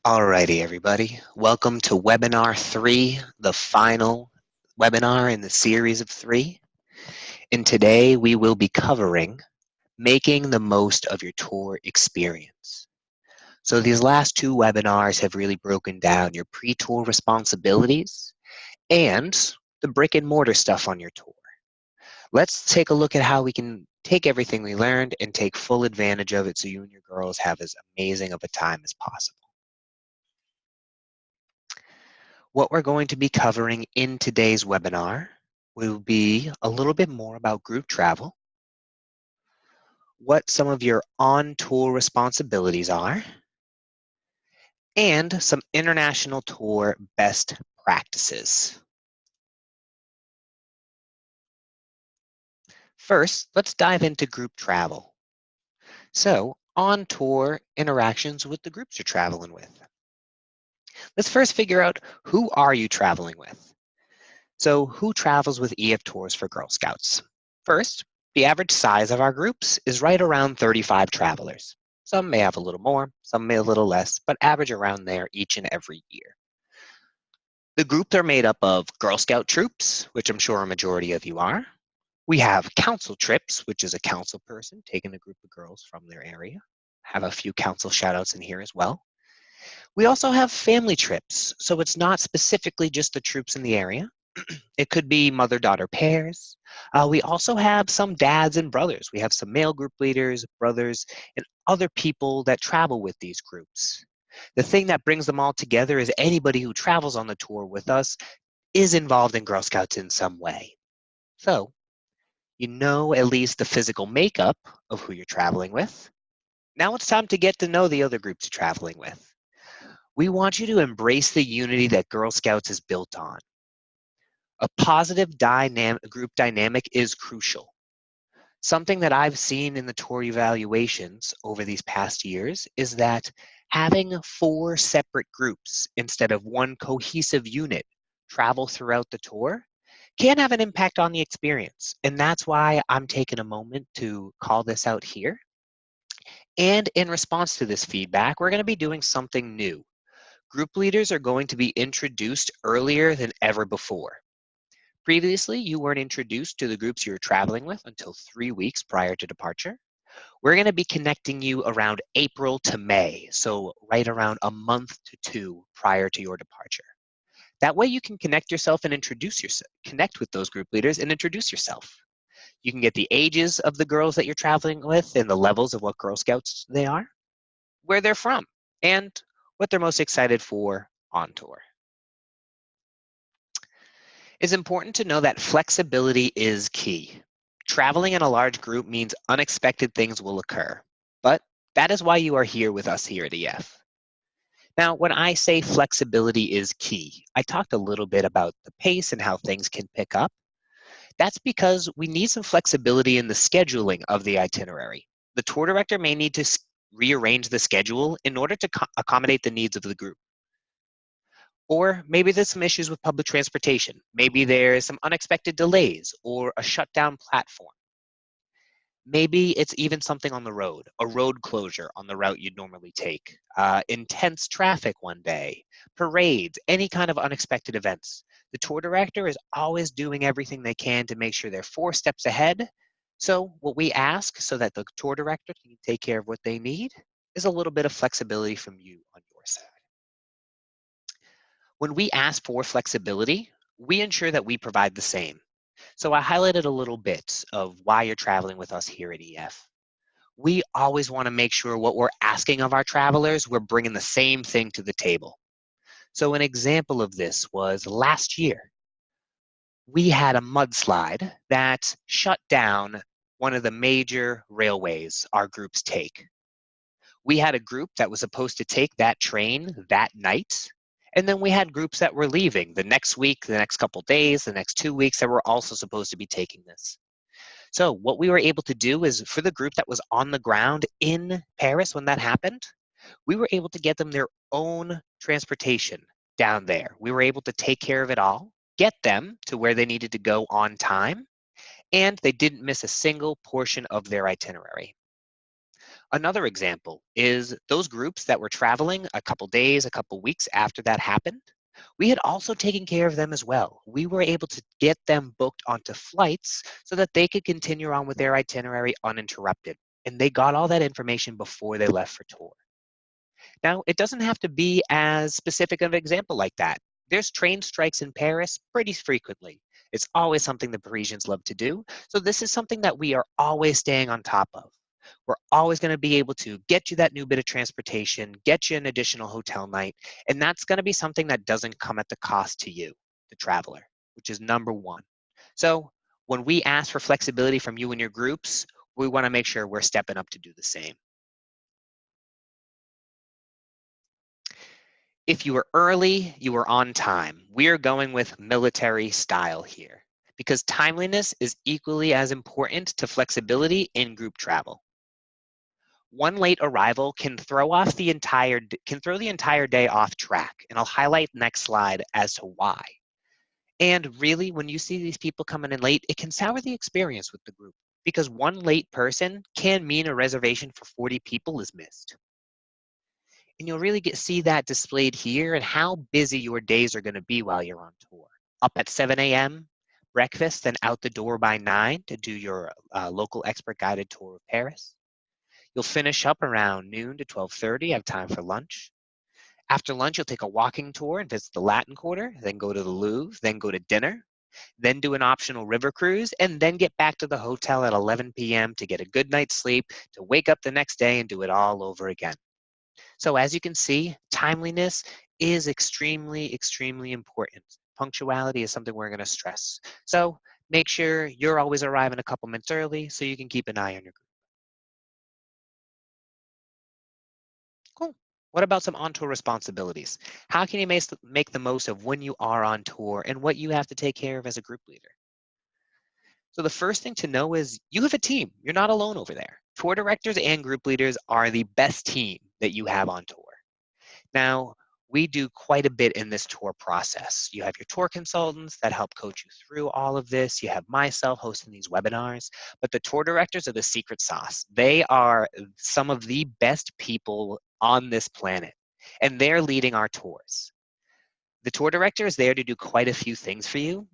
Alrighty, everybody. Welcome to webinar 3, the final webinar in the series of 3. And today we will be covering making the most of your tour experience. So these last 2 webinars have really broken down your pre-tour responsibilities and the brick and mortar stuff on your tour. Let's take a look at how we can take everything we learned and take full advantage of it so you and your girls have as amazing of a time as possible. What we're going to be covering in today's webinar will be a little bit more about group travel, what some of your on-tour responsibilities are, and some international tour best practices. First, let's dive into group travel. So, on-tour interactions with the groups you're traveling with. Let's first figure out, who are you traveling with? So who travels with EF Tours for Girl Scouts? First, the average size of our groups is right around 35 travelers. Some may have a little more, some may a little less, but average around there each and every year. The groups are made up of Girl Scout troops, which I'm sure a majority of you are. We have council trips, which is a council person taking a group of girls from their area. Have a few council shout outs in here as well. We also have family trips, so it's not specifically just the troops in the area. It could be mother-daughter pairs. We also have some dads and brothers. We have some male group leaders, brothers, and other people that travel with these groups. The thing that brings them all together is anybody who travels on the tour with us is involved in Girl Scouts in some way. So, you know at least the physical makeup of who you're traveling with. Now it's time to get to know the other groups you're traveling with. We want you to embrace the unity that Girl Scouts is built on. A positive group dynamic is crucial. Something that I've seen in the tour evaluations over these past years is that having 4 separate groups instead of one cohesive unit travel throughout the tour can have an impact on the experience. And that's why I'm taking a moment to call this out here. And in response to this feedback, we're going to be doing something new. Group leaders are going to be introduced earlier than ever before. Previously, you weren't introduced to the groups you were traveling with until 3 weeks prior to departure. We're going to be connecting you around April to May, so right around a month to 2 prior to your departure. That way you can connect yourself and connect with those group leaders and introduce yourself. You can get the ages of the girls that you're traveling with and the levels of what Girl Scouts they are, where they're from, and what they're most excited for on tour. It's important to know that flexibility is key. Traveling in a large group means unexpected things will occur, but that is why you are here with us here at EF. Now, when I say flexibility is key, I talked a little bit about the pace and how things can pick up. That's because we need some flexibility in the scheduling of the itinerary. The tour director may need to rearrange the schedule in order to accommodate the needs of the group. Or maybe there's some issues with public transportation. Maybe there's some unexpected delays or a shutdown platform. Maybe it's even something on the road, a road closure on the route you'd normally take, intense traffic one day, parades, any kind of unexpected events. The tour director is always doing everything they can to make sure they're 4 steps ahead. So what we ask so that the tour director can take care of what they need is a little bit of flexibility from you on your side. When we ask for flexibility, we ensure that we provide the same. So I highlighted a little bit of why you're traveling with us here at EF. We always want to make sure what we're asking of our travelers, we're bringing the same thing to the table. So an example of this was last year. We had a mudslide that shut down one of the major railways our groups take. We had a group that was supposed to take that train that night. And then we had groups that were leaving the next week, the next couple days, the next 2 weeks that were also supposed to be taking this. So what we were able to do is for the group that was on the ground in Paris when that happened, we were able to get them their own transportation down there. We were able to take care of it all, get them to where they needed to go on time, and they didn't miss a single portion of their itinerary. Another example is those groups that were traveling a couple days, a couple weeks after that happened. We had also taken care of them as well. We were able to get them booked onto flights so that they could continue on with their itinerary uninterrupted. And they got all that information before they left for tour. Now, it doesn't have to be as specific of an example like that. There's train strikes in Paris pretty frequently. It's always something the Parisians love to do. So this is something that we are always staying on top of. We're always going to be able to get you that new bit of transportation, get you an additional hotel night, and that's going to be something that doesn't come at the cost to you, the traveler, which is number one. So when we ask for flexibility from you and your groups, we want to make sure we're stepping up to do the same. If you were early, you were on time. We are going with military style here because timeliness is equally as important to flexibility in group travel. One late arrival can throw the entire day off track, and I'll highlight next slide as to why. And really, when you see these people coming in late, it can sour the experience with the group because one late person can mean a reservation for 40 people is missed. And you'll really see that displayed here and how busy your days are going to be while you're on tour. Up at 7 a.m., breakfast, then out the door by 9 to do your local expert guided tour of Paris. You'll finish up around noon to 12:30, have time for lunch. After lunch, you'll take a walking tour and visit the Latin Quarter, then go to the Louvre, then go to dinner, then do an optional river cruise, and then get back to the hotel at 11 p.m. to get a good night's sleep, to wake up the next day and do it all over again. So as you can see, timeliness is extremely, extremely important. Punctuality is something we're going to stress. So make sure you're always arriving a couple minutes early so you can keep an eye on your group. Cool. What about some on-tour responsibilities? How can you make the most of when you are on tour and what you have to take care of as a group leader? So the first thing to know is you have a team. You're not alone over there. Tour directors and group leaders are the best team that you have on tour. Now, we do quite a bit in this tour process. You have your tour consultants that help coach you through all of this. You have myself hosting these webinars, but the tour directors are the secret sauce. They are some of the best people on this planet, and they're leading our tours. The tour director is there to do quite a few things for you.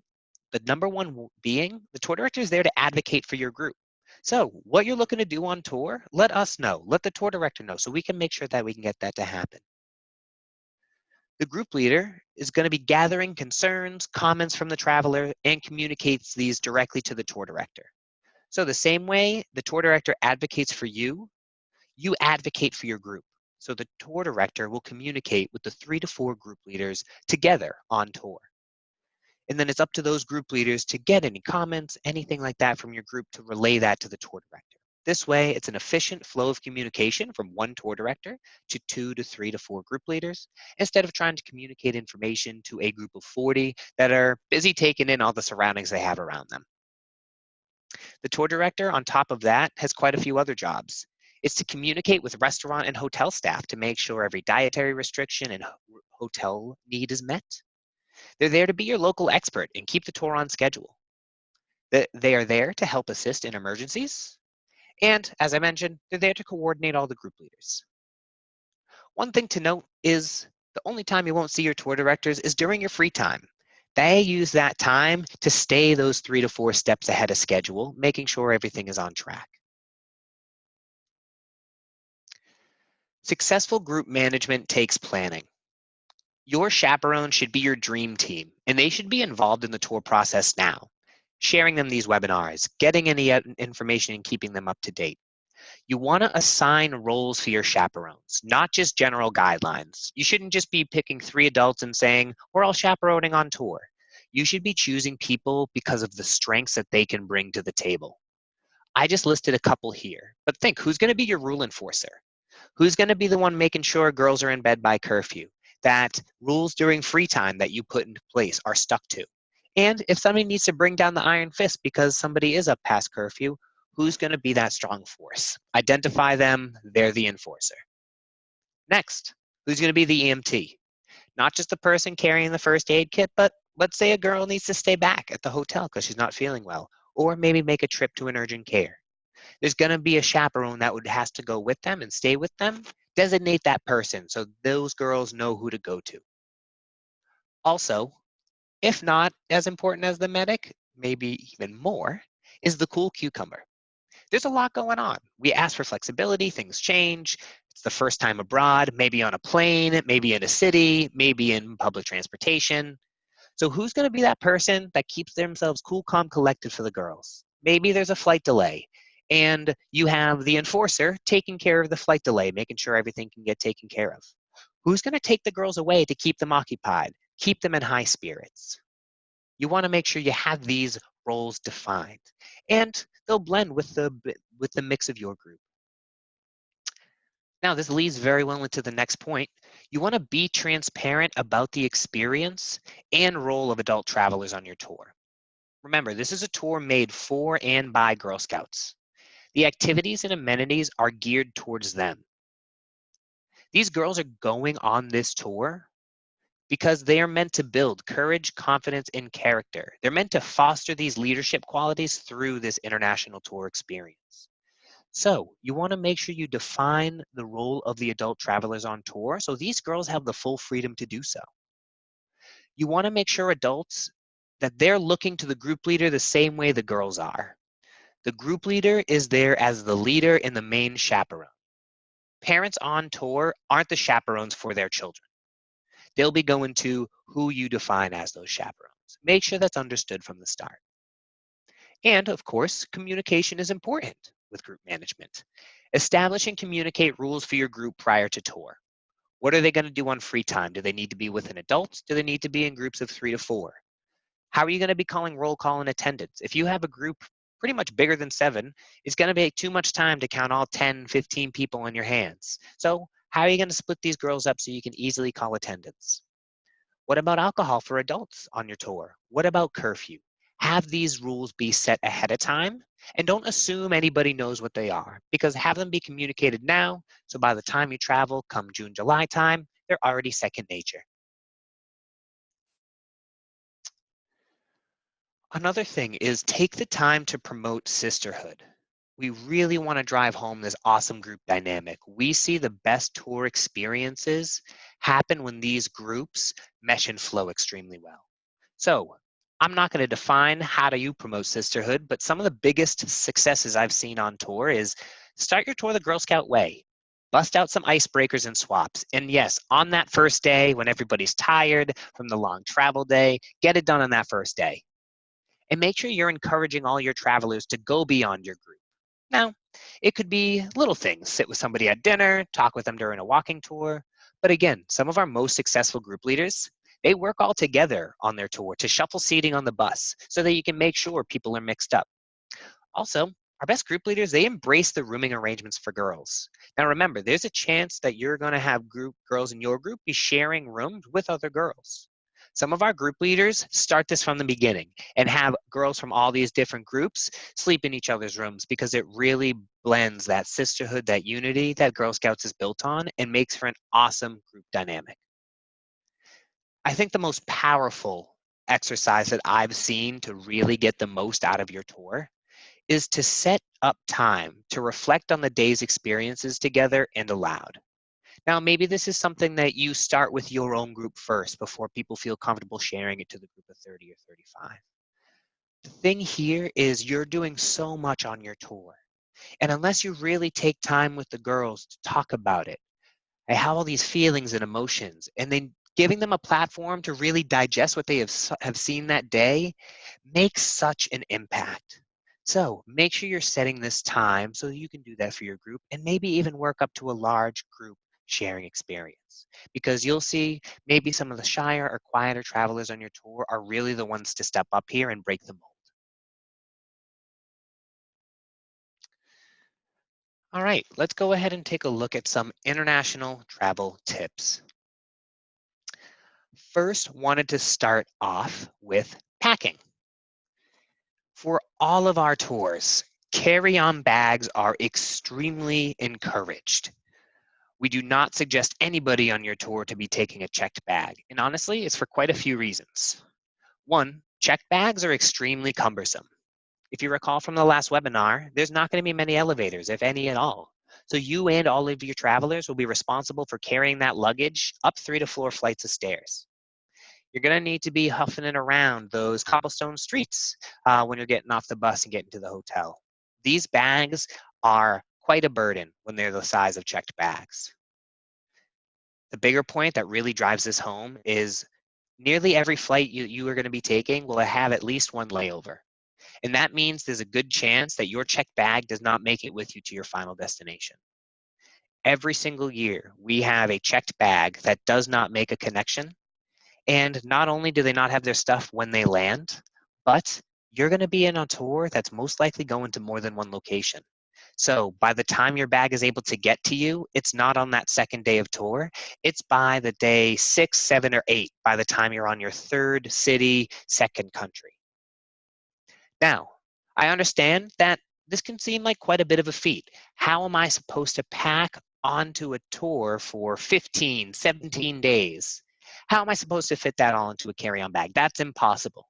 The number one being the tour director is there to advocate for your group. So what you're looking to do on tour, let us know. Let the tour director know so we can make sure that we can get that to happen. The group leader is going to be gathering concerns, comments from the traveler, and communicates these directly to the tour director. So the same way the tour director advocates for you, you advocate for your group. So the tour director will communicate with the 3 to 4 group leaders together on tour. And then it's up to those group leaders to get any comments, anything like that from your group to relay that to the tour director. This way, it's an efficient flow of communication from one tour director to 2 to 3 to 4 group leaders, instead of trying to communicate information to a group of 40 that are busy taking in all the surroundings they have around them. The tour director, on top of that, has quite a few other jobs. It's to communicate with restaurant and hotel staff to make sure every dietary restriction and hotel need is met. They're there to be your local expert and keep the tour on schedule. They are there to help assist in emergencies. And as I mentioned, they're there to coordinate all the group leaders. One thing to note is the only time you won't see your tour directors is during your free time. They use that time to stay those 3 to 4 steps ahead of schedule, making sure everything is on track. Successful group management takes planning. Your chaperone should be your dream team, and they should be involved in the tour process now, sharing them these webinars, getting any information and keeping them up to date. You want to assign roles for your chaperones, not just general guidelines. You shouldn't just be picking 3 adults and saying, we're all chaperoning on tour. You should be choosing people because of the strengths that they can bring to the table. I just listed a couple here, but think, who's going to be your rule enforcer? Who's going to be the one making sure girls are in bed by curfew? That rules during free time that you put into place are stuck to. And if somebody needs to bring down the iron fist because somebody is up past curfew, who's going to be that strong force? Identify them, they're the enforcer. Next, who's going to be the EMT? Not just the person carrying the first aid kit, but let's say a girl needs to stay back at the hotel because she's not feeling well, or maybe make a trip to an urgent care. There's going to be a chaperone that has to go with them and stay with them. Designate that person so those girls know who to go to. Also, if not as important as the medic, maybe even more, is the cool cucumber. There's a lot going on. We ask for flexibility, things change. It's the first time abroad, maybe on a plane, maybe in a city, maybe in public transportation. So who's going to be that person that keeps themselves cool, calm, collected for the girls? Maybe there's a flight delay and you have the enforcer taking care of the flight delay, making sure everything can get taken care of. Who's going to take the girls away to keep them occupied, keep them in high spirits? You want to make sure you have these roles defined, and they'll blend with the mix of your group. Now, this leads very well into the next point. You want to be transparent about the experience and role of adult travelers on your tour. Remember, this is a tour made for and by Girl Scouts. The activities and amenities are geared towards them. These girls are going on this tour because they are meant to build courage, confidence, and character. They're meant to foster these leadership qualities through this international tour experience. So you want to make sure you define the role of the adult travelers on tour so these girls have the full freedom to do so. You want to make sure adults that they're looking to the group leader the same way the girls are. The group leader is there as the leader and the main chaperone. Parents on tour aren't the chaperones for their children. They'll be going to who you define as those chaperones. Make sure that's understood from the start. And of course, communication is important with group management. Establish and communicate rules for your group prior to tour. What are they going to do on free time? Do they need to be with an adult? Do they need to be in groups of 3 to 4? How are you going to be calling roll call and attendance? If you have a group pretty much bigger than 7, it's going to take too much time to count all 10, 15 people on your hands. So how are you going to split these girls up so you can easily call attendance? What about alcohol for adults on your tour? What about curfew? Have these rules be set ahead of time and don't assume anybody knows what they are, because have them be communicated now so by the time you travel come June, July time, they're already second nature. Another thing is take the time to promote sisterhood. We really want to drive home this awesome group dynamic. We see the best tour experiences happen when these groups mesh and flow extremely well. So I'm not going to define how do you promote sisterhood, but some of the biggest successes I've seen on tour is start your tour the Girl Scout way. Bust out some icebreakers and swaps. And yes, on that first day, when everybody's tired from the long travel day, get it done on that first day. And make sure you're encouraging all your travelers to go beyond your group. Now, it could be little things. Sit with somebody at dinner, talk with them during a walking tour. But again, some of our most successful group leaders, they work all together on their tour to shuffle seating on the bus so that you can make sure people are mixed up. Also, our best group leaders, they embrace the rooming arrangements for girls. Now remember, there's a chance that you're going to have girls in your group be sharing rooms with other girls. Some of our group leaders start this from the beginning and have girls from all these different groups sleep in each other's rooms because it really blends that sisterhood, that unity that Girl Scouts is built on and makes for an awesome group dynamic. I think the most powerful exercise that I've seen to really get the most out of your tour is to set up time to reflect on the day's experiences together and aloud. Now, maybe this is something that you start with your own group first before people feel comfortable sharing it to the group of 30 or 35. The thing here is you're doing so much on your tour. And unless you really take time with the girls to talk about it, they have all these feelings and emotions, and then giving them a platform to really digest what they have seen that day makes such an impact. So make sure you're setting this time so you can do that for your group and maybe even work up to a large group sharing experience, because you'll see maybe some of the shyer or quieter travelers on your tour are really the ones to step up here and break the mold. All right, let's go ahead and take a look at some international travel tips. First, wanted to start off with packing. For all of our tours, carry-on bags are extremely encouraged. We do not suggest anybody on your tour to be taking a checked bag, and honestly, it's for quite a few reasons. One, checked bags are extremely cumbersome. If you recall from the last webinar, there's not going to be many elevators, if any at all. So you and all of your travelers will be responsible for carrying that luggage up 3 to 4 flights of stairs. You're going to need to be huffing it around those cobblestone streets when you're getting off the bus and getting to the hotel. These bags are quite a burden when they're the size of checked bags. The bigger point that really drives this home is nearly every flight you are going to be taking will have at least one layover. And that means there's a good chance that your checked bag does not make it with you to your final destination. Every single year, we have a checked bag that does not make a connection. And not only do they not have their stuff when they land, but you're going to be in a tour that's most likely going to more than one location. So by the time your bag is able to get to you, it's not on that second day of tour. It's by the day 6, 7, or 8, by the time you're on your third city, second country. Now, I understand that this can seem like quite a bit of a feat. How am I supposed to pack onto a tour for 15, 17 days? How am I supposed to fit that all into a carry-on bag? That's impossible.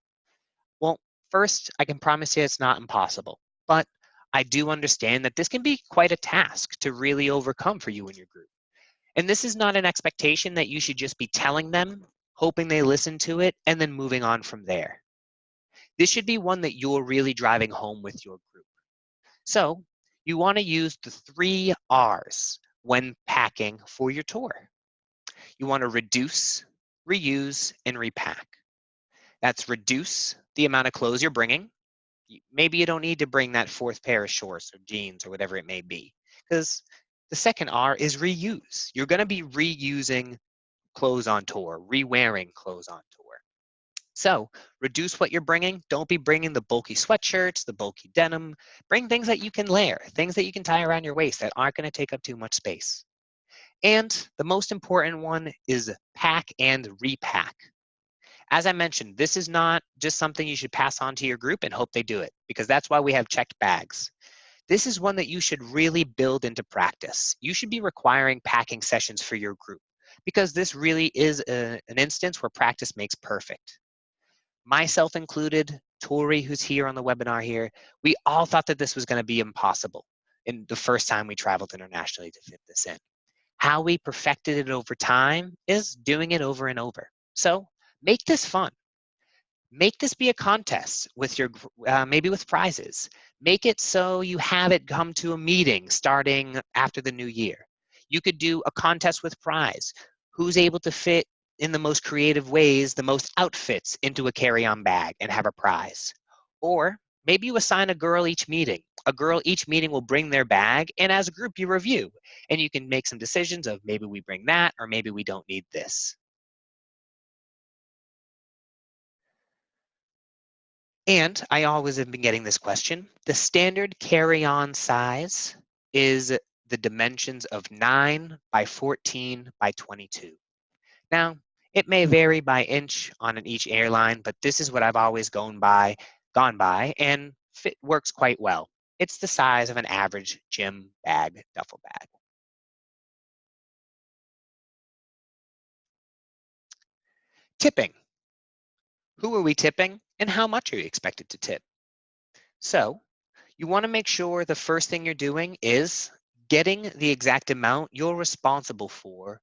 Well, first, I can promise you it's not impossible, but I do understand that this can be quite a task to really overcome for you and your group. And this is not an expectation that you should just be telling them, hoping they listen to it, and then moving on from there. This should be one that you're really driving home with your group. So you want to use the 3 R's when packing for your tour. You want to reduce, reuse, and repack. That's reduce the amount of clothes you're bringing. Maybe you don't need to bring that 4th pair of shorts or jeans or whatever it may be, because the second R is reuse. You're going to be reusing clothes on tour, re-wearing clothes on tour. So reduce what you're bringing. Don't be bringing the bulky sweatshirts, the bulky denim. Bring things that you can layer, things that you can tie around your waist that aren't going to take up too much space. And the most important one is pack and repack. As I mentioned, this is not just something you should pass on to your group and hope they do it, because that's why we have checked bags. This is one that you should really build into practice. You should be requiring packing sessions for your group, because this really is an instance where practice makes perfect. Myself included, Tori, who's here on the webinar here, we all thought that this was going to be impossible in the first time we traveled internationally to fit this in. How we perfected it over time is doing it over and over. So make this fun. Make this be a contest with your, maybe with prizes. Make it so you have it come to a meeting starting after the new year. You could do a contest with prize. Who's able to fit in the most creative ways, the most outfits into a carry-on bag and have a prize. Or maybe you assign a girl each meeting. A girl each meeting will bring their bag, and as a group you review. And you can make some decisions of maybe we bring that, or maybe we don't need this. And I always have been getting this question. The standard carry-on size is the dimensions of 9 by 14 by 22. Now, it may vary by inch on each airline, but this is what I've always gone by, and fit works quite well. It's the size of an average gym bag, duffel bag. Tipping. Who are we tipping, and how much are you expected to tip? So, you want to make sure the first thing you're doing is getting the exact amount you're responsible for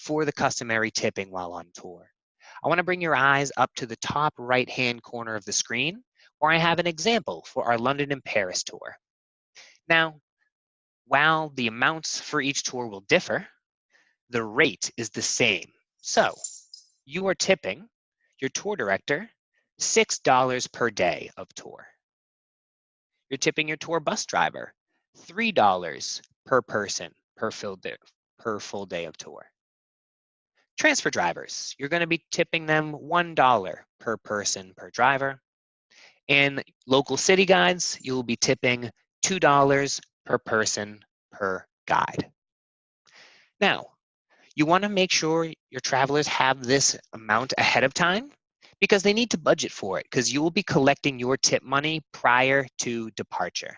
the customary tipping while on tour. I want to bring your eyes up to the top right-hand corner of the screen, where I have an example for our London and Paris tour. Now, while the amounts for each tour will differ, the rate is the same. So, you are tipping your tour director $6 per day of tour. You're tipping your tour bus driver $3 per person per full day of tour. Transfer drivers, you're going to be tipping them $1 per person per driver. And local city guides, you will be tipping $2 per person per guide. Now, you want to make sure your travelers have this amount ahead of time, because they need to budget for it, because you will be collecting your tip money prior to departure.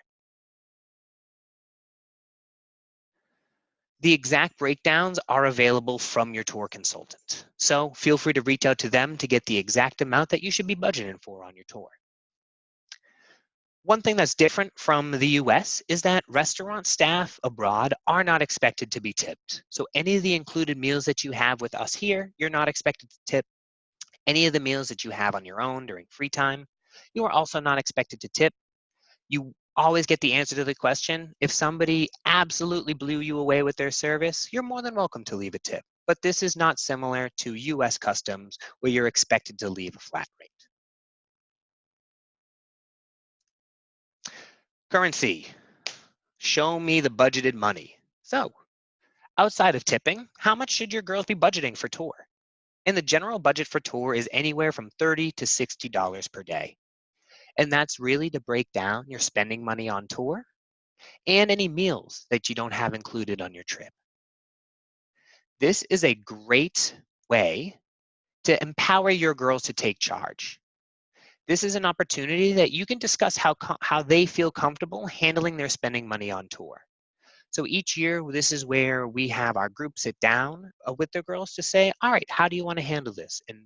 The exact breakdowns are available from your tour consultant, so feel free to reach out to them to get the exact amount that you should be budgeting for on your tour. One thing that's different from the US is that restaurant staff abroad are not expected to be tipped. So any of the included meals that you have with us here, you're not expected to tip. Any of the meals that you have on your own during free time, you are also not expected to tip. You always get the answer to the question. If somebody absolutely blew you away with their service, you're more than welcome to leave a tip. But this is not similar to US customs where you're expected to leave a flat rate. Currency. Show me the budgeted money. So, outside of tipping, how much should your girls be budgeting for tour? And the general budget for tour is anywhere from $30 to $60 per day. And that's really to break down your spending money on tour and any meals that you don't have included on your trip. This is a great way to empower your girls to take charge. This is an opportunity that you can discuss how they feel comfortable handling their spending money on tour. So each year, this is where we have our group sit down with the girls to say, all right, how do you want to handle this? And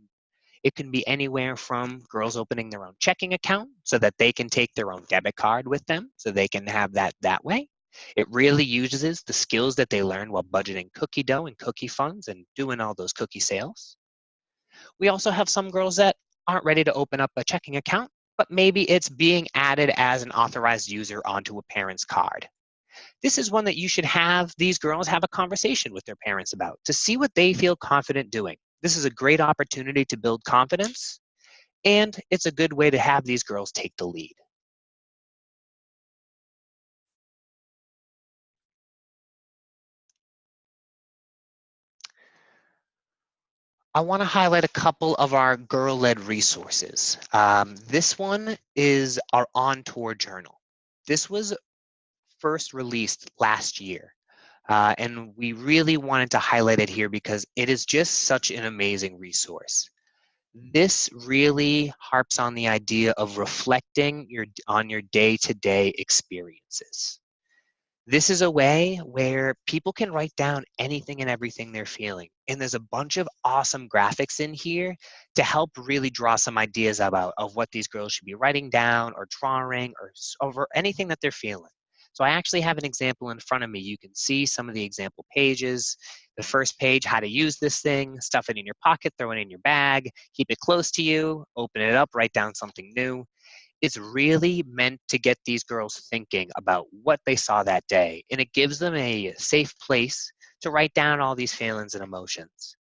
it can be anywhere from girls opening their own checking account so that they can take their own debit card with them so they can have that way. It really uses the skills that they learn while budgeting cookie dough and cookie funds and doing all those cookie sales. We also have some girls that aren't ready to open up a checking account, but maybe it's being added as an authorized user onto a parent's card. This is one that you should have these girls have a conversation with their parents about to see what they feel confident doing. This is a great opportunity to build confidence, and it's a good way to have these girls take the lead. I want to highlight a couple of our girl-led resources. This one is our On Tour journal. This was first released last year. And we really wanted to highlight it here because it is just such an amazing resource. This really harps on the idea of reflecting on your day-to-day experiences. This is a way where people can write down anything and everything they're feeling. And there's a bunch of awesome graphics in here to help really draw some ideas about of what these girls should be writing down or drawing or over anything that they're feeling. So I actually have an example in front of me. You can see some of the example pages. The first page, how to use this thing, stuff it in your pocket, throw it in your bag, keep it close to you, open it up, write down something new. It's really meant to get these girls thinking about what they saw that day, and it gives them a safe place to write down all these feelings and emotions.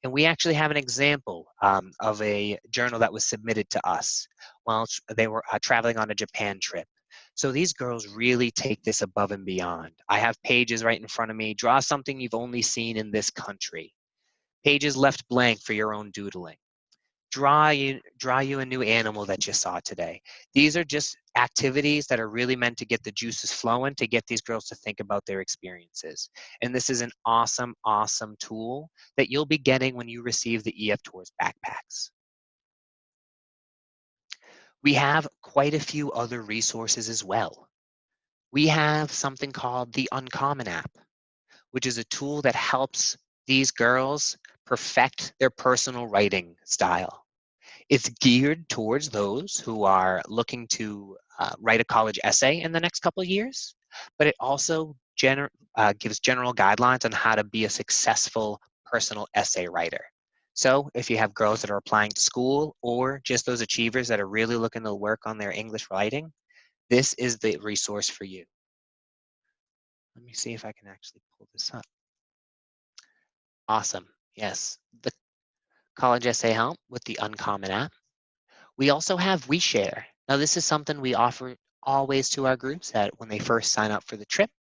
And we actually have an example of a journal that was submitted to us while they were traveling on a Japan trip. So these girls really take this above and beyond. I have pages right in front of me. Draw something you've only seen in this country. Pages left blank for your own doodling. Draw you a new animal that you saw today. These are just activities that are really meant to get the juices flowing, to get these girls to think about their experiences. And this is an awesome, awesome tool that you'll be getting when you receive the EF Tours backpacks. We have quite a few other resources as well. We have something called the Uncommon app, which is a tool that helps these girls perfect their personal writing style. It's geared towards those who are looking to write a college essay in the next couple of years, but it also gives general guidelines on how to be a successful personal essay writer. So if you have girls that are applying to school or just those achievers that are really looking to work on their English writing, this is the resource for you. Let me see if I can actually pull this up. Awesome. Yes, the College Essay Help with the Uncommon app. We also have WeShare. Now, this is something we offer always to our groups that when they first sign up for the trip,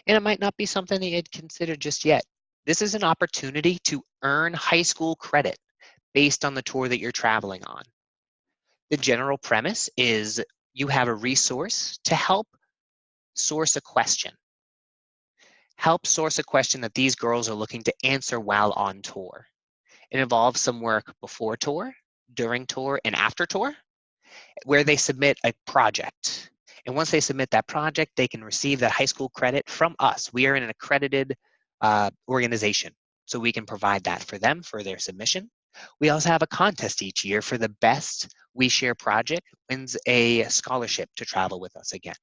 and it might not be something that you'd consider just yet. This is an opportunity to earn high school credit based on the tour that you're traveling on. The general premise is you have a resource to help source a question. Help source a question that these girls are looking to answer while on tour. It involves some work before tour, during tour, and after tour, where they submit a project. And once they submit that project, they can receive that high school credit from us. We are an accredited organization, so we can provide that for them for their submission. We also have a contest each year for the best We Share Project wins a scholarship to travel with us again.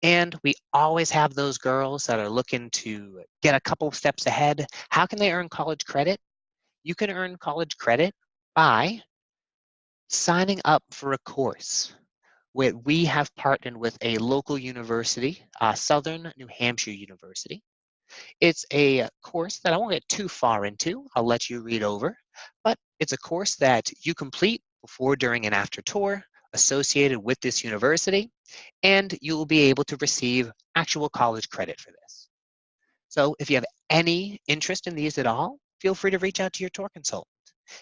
And we always have those girls that are looking to get a couple of steps ahead. How can they earn college credit? You can earn college credit by signing up for a course. We have partnered with a local university, Southern New Hampshire University. It's a course that I won't get too far into. I'll let you read over, but it's a course that you complete before, during, and after tour associated with this university, and you will be able to receive actual college credit for this. So if you have any interest in these at all, feel free to reach out to your tour consultant.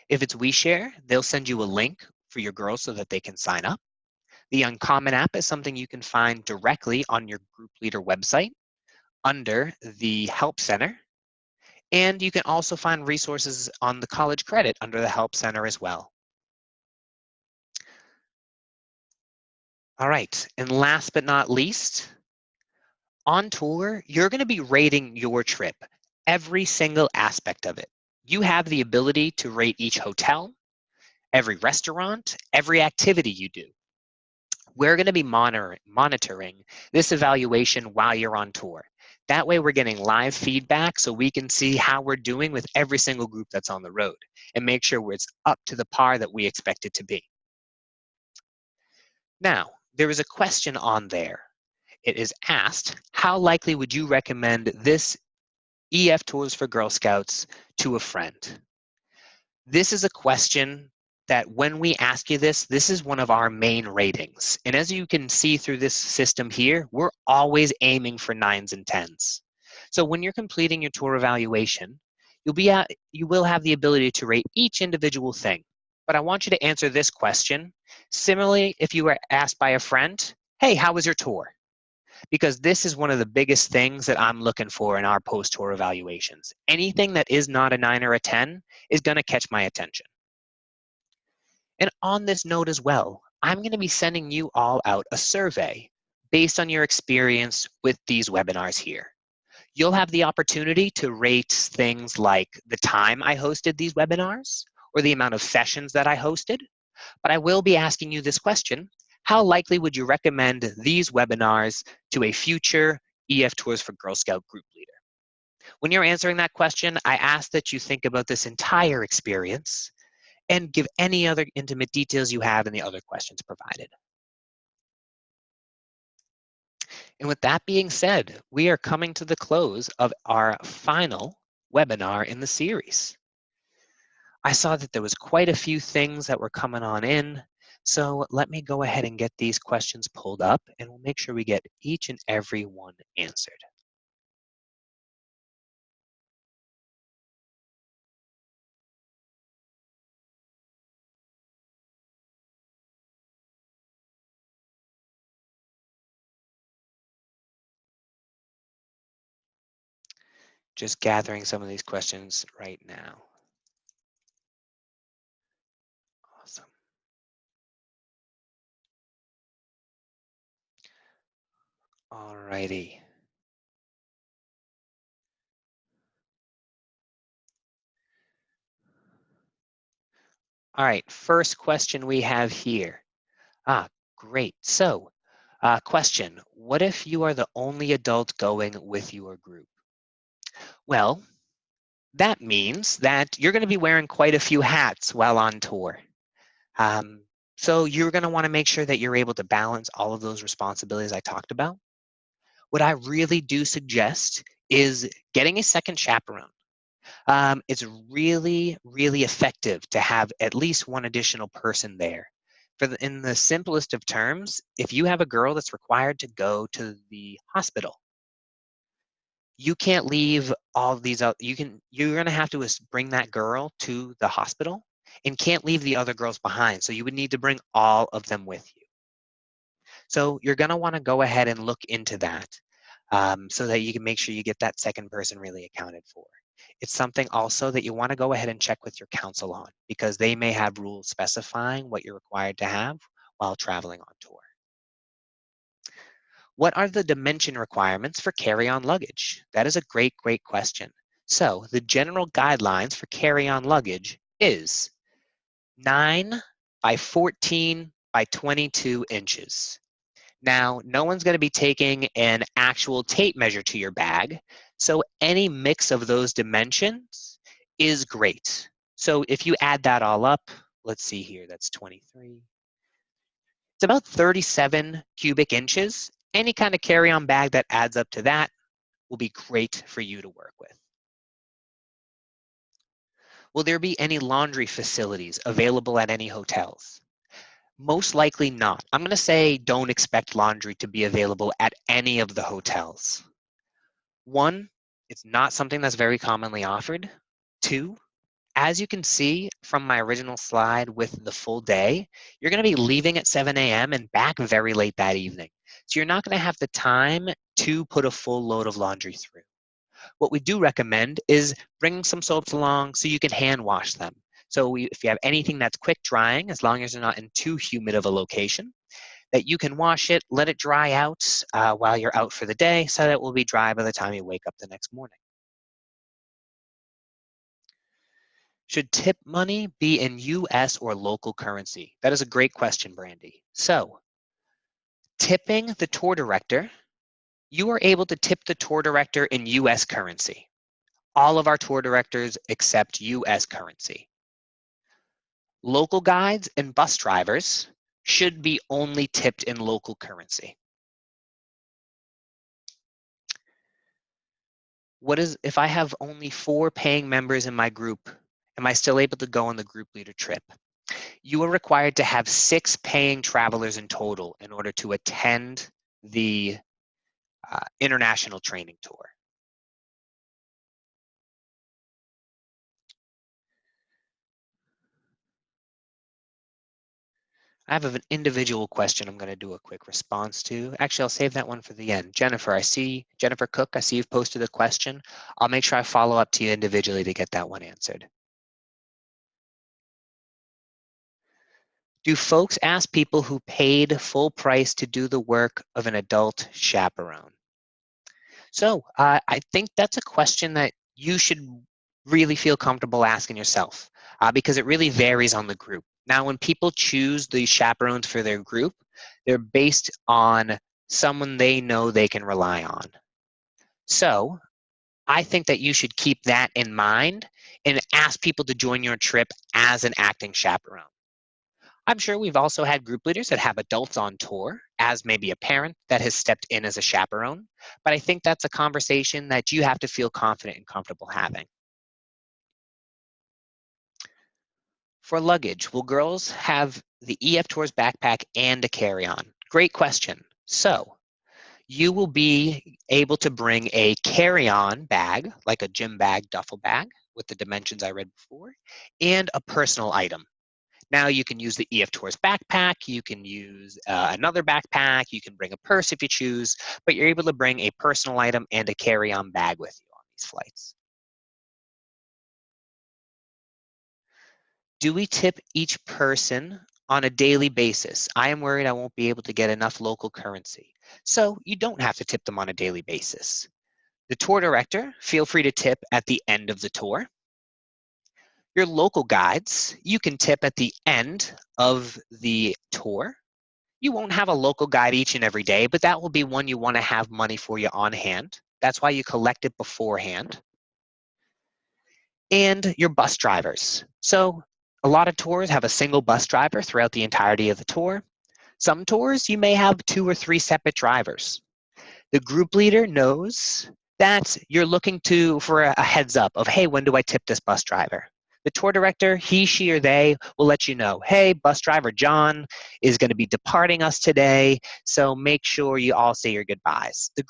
If it's WeShare, they'll send you a link for your girls so that they can sign up. The Uncommon app is something you can find directly on your group leader website under the Help Center. And you can also find resources on the college credit under the Help Center as well. All right, and last but not least, on tour, you're going to be rating your trip, every single aspect of it. You have the ability to rate each hotel, every restaurant, every activity you do. We're going to be monitoring this evaluation while you're on tour. That way we're getting live feedback so we can see how we're doing with every single group that's on the road and make sure it's up to the par that we expect it to be. Now, there is a question on there. It is asked, how likely would you recommend this EF Tours for Girl Scouts to a friend? This is a question that when we ask you this is one of our main ratings. And as you can see through this system here, we're always aiming for 9s and 10s. So when you're completing your tour evaluation, you will have the ability to rate each individual thing. But I want you to answer this question. Similarly, if you were asked by a friend, hey, how was your tour? Because this is one of the biggest things that I'm looking for in our post-tour evaluations. Anything that is not a 9 or a 10 is going to catch my attention. And on this note as well, I'm going to be sending you all out a survey based on your experience with these webinars here. You'll have the opportunity to rate things like the time I hosted these webinars or the amount of sessions that I hosted. But I will be asking you this question: how likely would you recommend these webinars to a future EF Tours for Girl Scout group leader? When you're answering that question, I ask that you think about this entire experience and give any other intimate details you have in the other questions provided. And with that being said, we are coming to the close of our final webinar in the series. I saw that there was quite a few things that were coming on in, so let me go ahead and get these questions pulled up, and we'll make sure we get each and every one answered. Just gathering some of these questions right now. Awesome. All righty. All right, first question we have here. Great. So, question, what if you are the only adult going with your group? Well, that means that you're going to be wearing quite a few hats while on tour. So you're going to want to make sure that you're able to balance all of those responsibilities I talked about. What I really do suggest is getting a second chaperone. It's really, really effective to have at least one additional person there. In the simplest of terms, if you have a girl that's required to go to the hospital, you can't leave all of these out. You're going to have to bring that girl to the hospital and can't leave the other girls behind. So you would need to bring all of them with you. So you're going to want to go ahead and look into that so that you can make sure you get that second person really accounted for. It's something also that you want to go ahead and check with your council on, because they may have rules specifying what you're required to have while traveling on tour. What are the dimension requirements for carry-on luggage? That is a great, great question. So the general guidelines for carry-on luggage is 9 by 14 by 22 inches. Now, no one's going to be taking an actual tape measure to your bag, so any mix of those dimensions is great. So if you add that all up, let's see here, that's 23. It's about 37 cubic inches. Any kind of carry-on bag that adds up to that will be great for you to work with. Will there be any laundry facilities available at any hotels? Most likely not. I'm going to say don't expect laundry to be available at any of the hotels. One, it's not something that's very commonly offered. Two, as you can see from my original slide with the full day, you're going to be leaving at 7 a.m. and back very late that evening. So you're not going to have the time to put a full load of laundry through. What we do recommend is bringing some soaps along so you can hand wash them. So if you have anything that's quick drying, as long as you're not in too humid of a location, that you can wash it, let it dry out while you're out for the day so that it will be dry by the time you wake up the next morning. Should tip money be in US or local currency? That is a great question, Brandy. So, tipping the tour director, you are able to tip the tour director in US currency. All of our tour directors accept US currency. Local guides and bus drivers should be only tipped in local currency. If I have only 4 paying members in my group, am I still able to go on the group leader trip? You are required to have 6 paying travelers in total in order to attend the international training tour. I have an individual question I'm going to do a quick response to. Actually, I'll save that one for the end. Jennifer Cook, I see you've posted a question. I'll make sure I follow up to you individually to get that one answered. Do folks ask people who paid full price to do the work of an adult chaperone? So I think that's a question that you should really feel comfortable asking yourself because it really varies on the group. Now, when people choose the chaperones for their group, they're based on someone they know they can rely on. So I think that you should keep that in mind and ask people to join your trip as an acting chaperone. I'm sure we've also had group leaders that have adults on tour as maybe a parent that has stepped in as a chaperone, but I think that's a conversation that you have to feel confident and comfortable having. For luggage, will girls have the EF Tours backpack and a carry-on? Great question. So you will be able to bring a carry-on bag, like a gym bag, duffel bag, with the dimensions I read before, and a personal item. Now you can use the EF Tours backpack, you can use another backpack, you can bring a purse if you choose, but you're able to bring a personal item and a carry-on bag with you on these flights. Do we tip each person on a daily basis? I am worried I won't be able to get enough local currency. So you don't have to tip them on a daily basis. The tour director, feel free to tip at the end of the tour. Your local guides, you can tip at the end of the tour. You won't have a local guide each and every day, but that will be one you want to have money for you on hand. That's why you collect it beforehand. And your bus drivers. So a lot of tours have a single bus driver throughout the entirety of the tour. Some tours, you may have 2 or 3 separate drivers. The group leader knows that you're looking for a heads up of, hey, when do I tip this bus driver? The tour director, he, she, or they will let you know, hey, bus driver John is going to be departing us today, so make sure you all say your goodbyes. The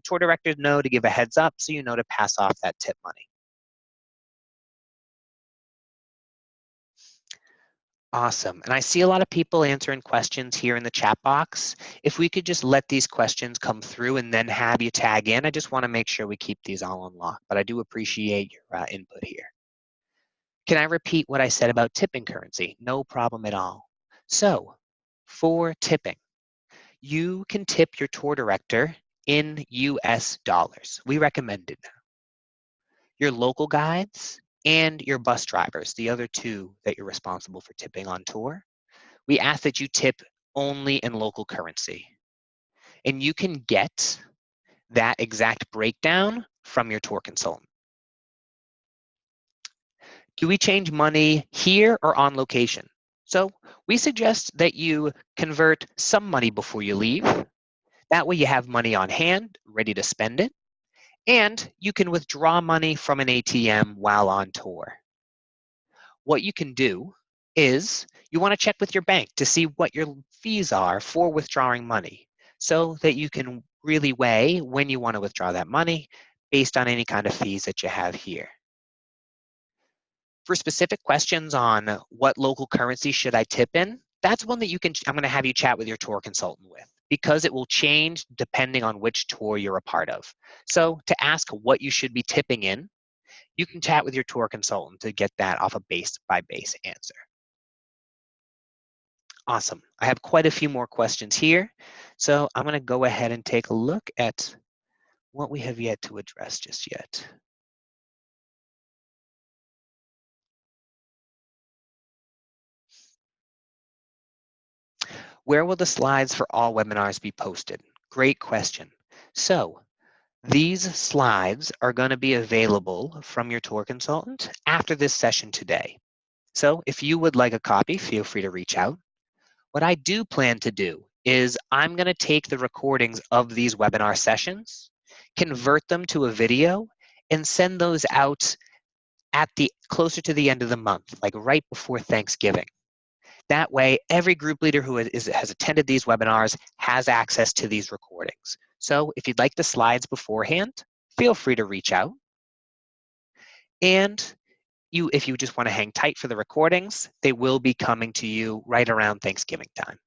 tour directors know to give a heads up so you know to pass off that tip money. Awesome. And I see a lot of people answering questions here in the chat box. If we could just let these questions come through and then have you tag in, I just want to make sure we keep these all unlocked. But I do appreciate your input here. Can I repeat what I said about tipping currency? No problem at all. So for tipping, you can tip your tour director in US dollars. We recommend it. Your local guides and your bus drivers, the other two that you're responsible for tipping on tour, we ask that you tip only in local currency. And you can get that exact breakdown from your tour consultant. Do we change money here or on location? So we suggest that you convert some money before you leave. That way you have money on hand, ready to spend it, and you can withdraw money from an ATM while on tour. What you can do is you want to check with your bank to see what your fees are for withdrawing money so that you can really weigh when you want to withdraw that money based on any kind of fees that you have here. For specific questions on what local currency should I tip in, that's one that I'm going to have you chat with your tour consultant with because it will change depending on which tour you're a part of. So to ask what you should be tipping in, you can chat with your tour consultant to get that off a base-by-base answer. Awesome. I have quite a few more questions here, so I'm going to go ahead and take a look at what we have yet to address just yet. Where will the slides for all webinars be posted? Great question. So these slides are going to be available from your tour consultant after this session today. So if you would like a copy, feel free to reach out. What I do plan to do is I'm going to take the recordings of these webinar sessions, convert them to a video, and send those out at closer to the end of the month, like right before Thanksgiving. That way, every group leader who has attended these webinars has access to these recordings. So if you'd like the slides beforehand, feel free to reach out. And if you just want to hang tight for the recordings, they will be coming to you right around Thanksgiving time.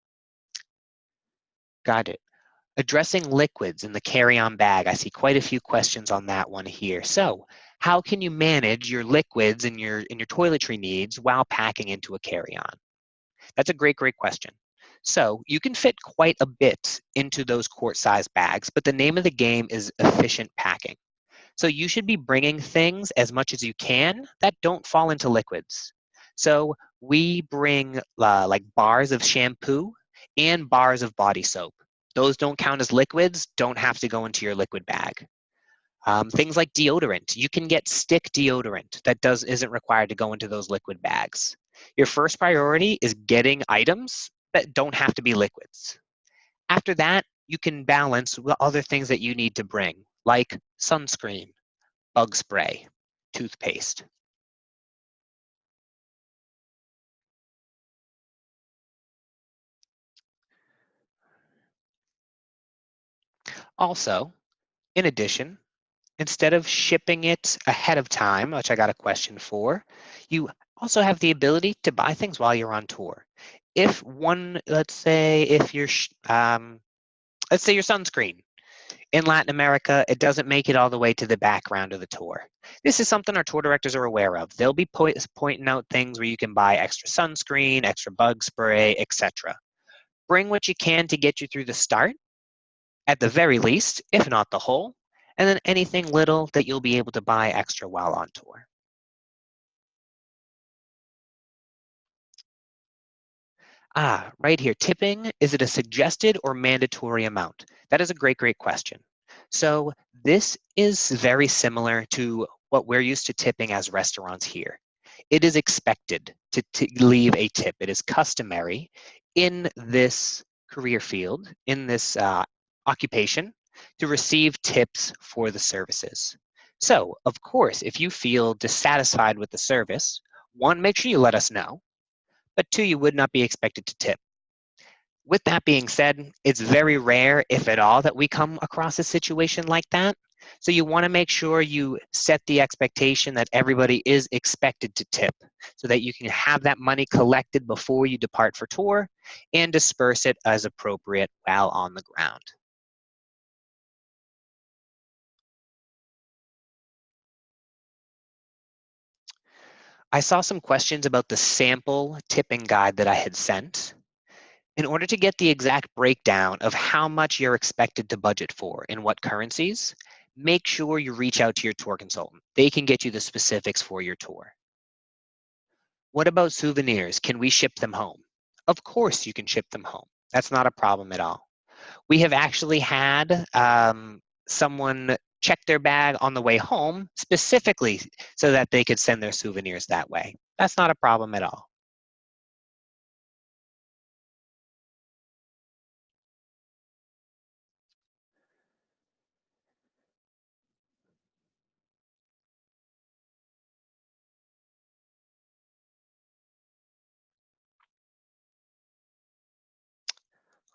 Got it. Addressing liquids in the carry-on bag. I see quite a few questions on that one here. So how can you manage your liquids and your toiletry needs while packing into a carry-on? That's a great question. So you can fit quite a bit into those quart-sized bags, but the name of the game is efficient packing. So you should be bringing things as much as you can that don't fall into liquids. So we bring like bars of shampoo and bars of body soap. Those don't count as liquids, don't have to go into your liquid bag. Things like deodorant. You can get stick deodorant that isn't required to go into those liquid bags. Your first priority is getting items that don't have to be liquids. After that, you can balance with other things that you need to bring, like sunscreen, bug spray, toothpaste. Also, in addition, instead of shipping it ahead of time, which I got a question for, you also have the ability to buy things while you're on tour. Let's say your sunscreen in Latin America, it doesn't make it all the way to the background of the tour. This is something our tour directors are aware of. They'll be pointing out things where you can buy extra sunscreen, extra bug spray, etc. Bring what you can to get you through the start, at the very least, if not the whole, and then anything little that you'll be able to buy extra while on tour. Right here, tipping, is it a suggested or mandatory amount? That is a great question. So this is very similar to what we're used to tipping as restaurants here. It is expected to leave a tip. It is customary in this career field, in this occupation, to receive tips for the services. So, of course, if you feel dissatisfied with the service, one, make sure you let us know, but two, you would not be expected to tip. With that being said, it's very rare, if at all, that we come across a situation like that. So you want to make sure you set the expectation that everybody is expected to tip so that you can have that money collected before you depart for tour and disperse it as appropriate while on the ground. I saw some questions about the sample tipping guide that I had sent. In order to get the exact breakdown of how much you're expected to budget for in what currencies, make sure you reach out to your tour consultant. They can get you the specifics for your tour. What about souvenirs? Can we ship them home? Of course you can ship them home. That's not a problem at all. We have actually had someone check their bag on the way home specifically so that they could send their souvenirs that way. That's not a problem at all.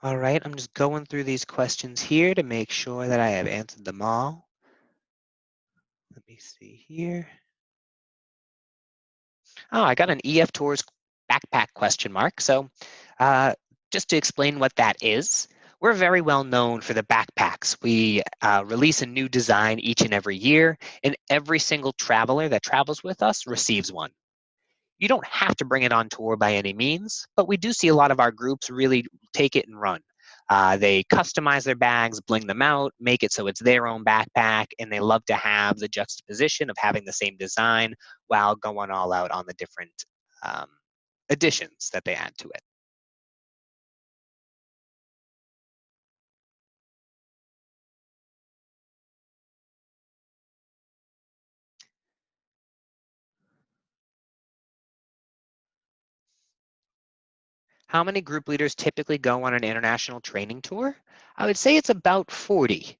All right, I'm just going through these questions here to make sure that I have answered them all. Let me see here. Oh, I got an EF Tours backpack question mark. So just to explain what that is, we're very well known for the backpacks. We release a new design each and every year, and every single traveler that travels with us receives one. You don't have to bring it on tour by any means, but we do see a lot of our groups really take it and run. They customize their bags, bling them out, make it so it's their own backpack, and they love to have the juxtaposition of having the same design while going all out on the different um, additions that they add to it. How many group leaders typically go on an international training tour? I would say it's about 40.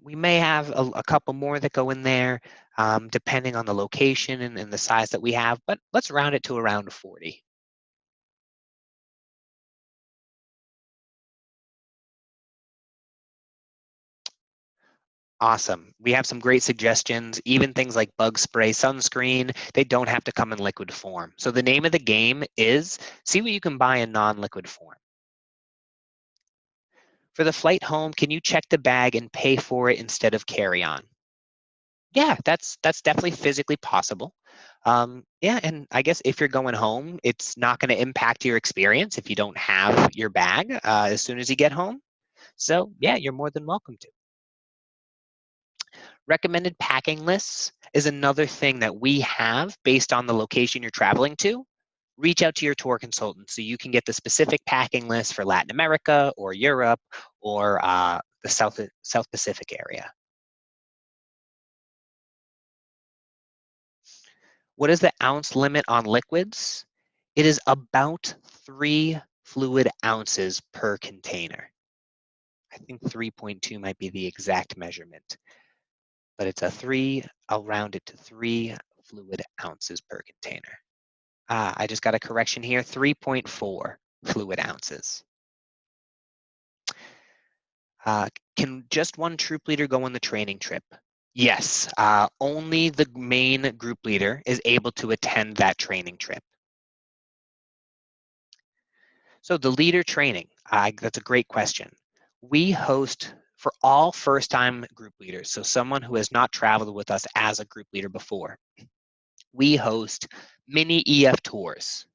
We may have a couple more that go in there, depending on the location and the size that we have, but let's round it to around 40. Awesome. We have some great suggestions, even things like bug spray, sunscreen. They don't have to come in liquid form. So the name of the game is see what you can buy in non-liquid form. For the flight home, can you check the bag and pay for it instead of carry-on? Yeah, that's definitely physically possible. Yeah, and I guess if you're going home, it's not going to impact your experience if you don't have your bag as soon as you get home. So yeah, you're more than welcome to. Recommended packing lists is another thing that we have based on the location you're traveling to. Reach out to your tour consultant so you can get the specific packing list for Latin America or Europe or the South Pacific area. What is the ounce limit on liquids? It is about 3 fluid ounces per container. I think 3.2 might be the exact measurement, but it's a 3, I'll round it to 3 fluid ounces per container. I just got a correction here, 3.4 fluid ounces. Can just one troop leader go on the training trip? Yes, only the main group leader is able to attend that training trip. So the leader training, that's a great question. We host for all first-time group leaders, so someone who has not traveled with us as a group leader before. We host mini EF tours.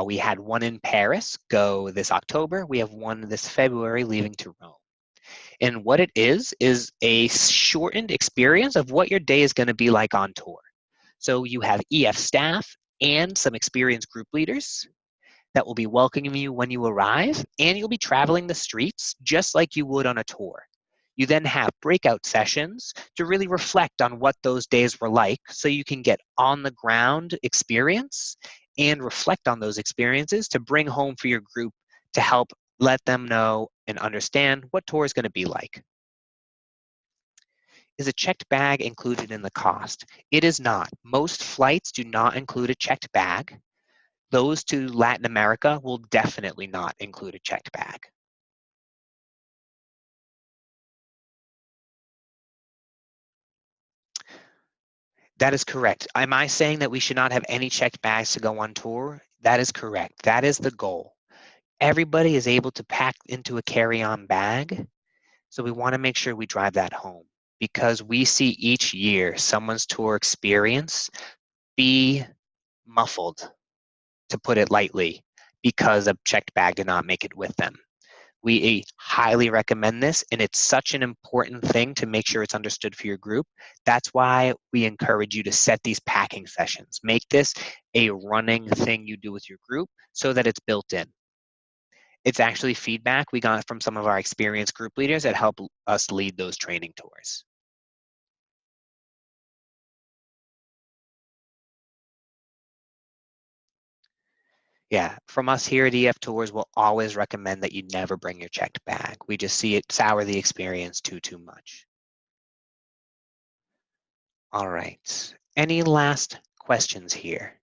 We had one in Paris go this October. We have one this February leaving to Rome. And what it is a shortened experience of what your day is going to be like on tour. So you have EF staff and some experienced group leaders that will be welcoming you when you arrive, and you'll be traveling the streets just like you would on a tour. You then have breakout sessions to really reflect on what those days were like so you can get on the ground experience and reflect on those experiences to bring home for your group to help let them know and understand what tour is going to be like. Is a checked bag included in the cost? It is not. Most flights do not include a checked bag. Those to Latin America will definitely not include a checked bag. That is correct. Am I saying that we should not have any checked bags to go on tour? That is correct. That is the goal. Everybody is able to pack into a carry-on bag, so we want to make sure we drive that home because we see each year someone's tour experience be muffled, to put it lightly, because a checked bag did not make it with them. We highly recommend this, and it's such an important thing to make sure it's understood for your group. That's why we encourage you to set these packing sessions. Make this a running thing you do with your group so that it's built in. It's actually feedback we got from some of our experienced group leaders that help us lead those training tours. Yeah, from us here at EF Tours, we'll always recommend that you never bring your checked bag. We just see it sour the experience too much. All right. Any last questions here?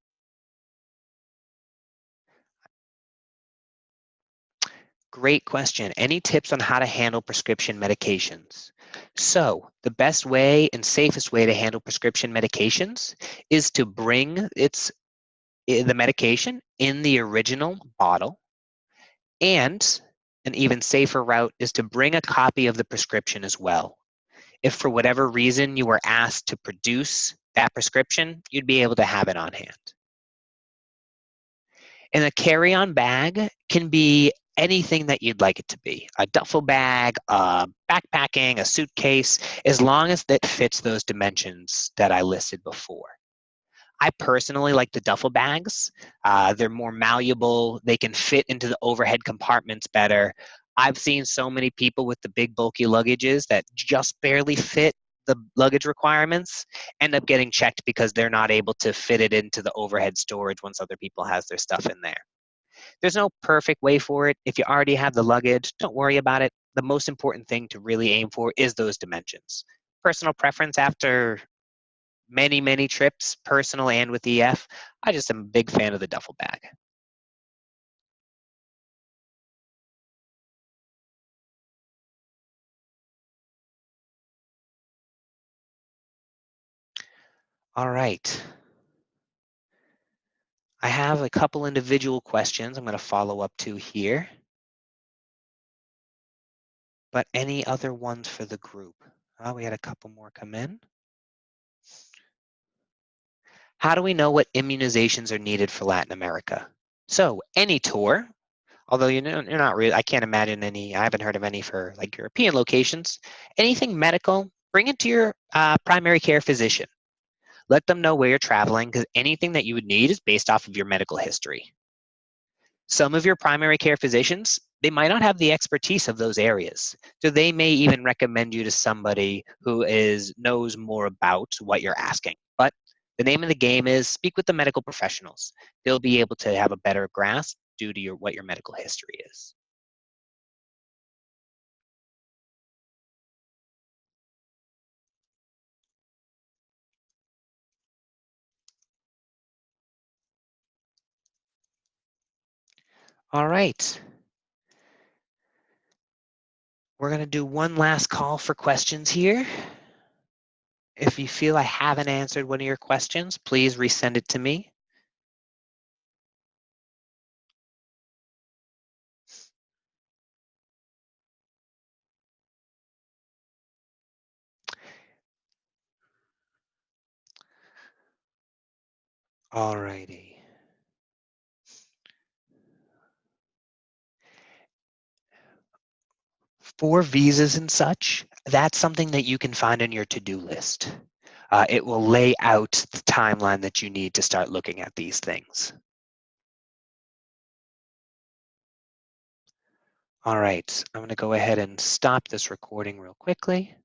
Great question. Any tips on how to handle prescription medications? So the best way and safest way to handle prescription medications is to bring the medication in the original bottle, and an even safer route is to bring a copy of the prescription as well. If for whatever reason you were asked to produce that prescription, you'd be able to have it on hand. And a carry-on bag can be anything that you'd like it to be. A duffel bag, backpacking, a suitcase, as long as it fits those dimensions that I listed before. I personally like the duffel bags. They're more malleable. They can fit into the overhead compartments better. I've seen so many people with the big bulky luggages that just barely fit the luggage requirements end up getting checked because they're not able to fit it into the overhead storage once other people has their stuff in there. There's no perfect way for it. If you already have the luggage, don't worry about it. The most important thing to really aim for is those dimensions. Personal preference after many trips, personal and with EF, I just am a big fan of the duffel bag. All right. I have a couple individual questions I'm going to follow up to here. But any other ones for the group? We had a couple more come in. How do we know what immunizations are needed for Latin America? So any tour, although you're not really, I can't imagine any, I haven't heard of any for like European locations. Anything medical, bring it to your primary care physician. Let them know where you're traveling, because anything that you would need is based off of your medical history. Some of your primary care physicians, they might not have the expertise of those areas. So they may even recommend you to somebody who knows more about what you're asking. But the name of the game is speak with the medical professionals. They'll be able to have a better grasp due to what your medical history is. All right. We're going to do one last call for questions here. If you feel I haven't answered one of your questions, please resend it to me. All righty. For visas and such, that's something that you can find on your to-do list. It will lay out the timeline that you need to start looking at these things. All right, I'm going to go ahead and stop this recording real quickly.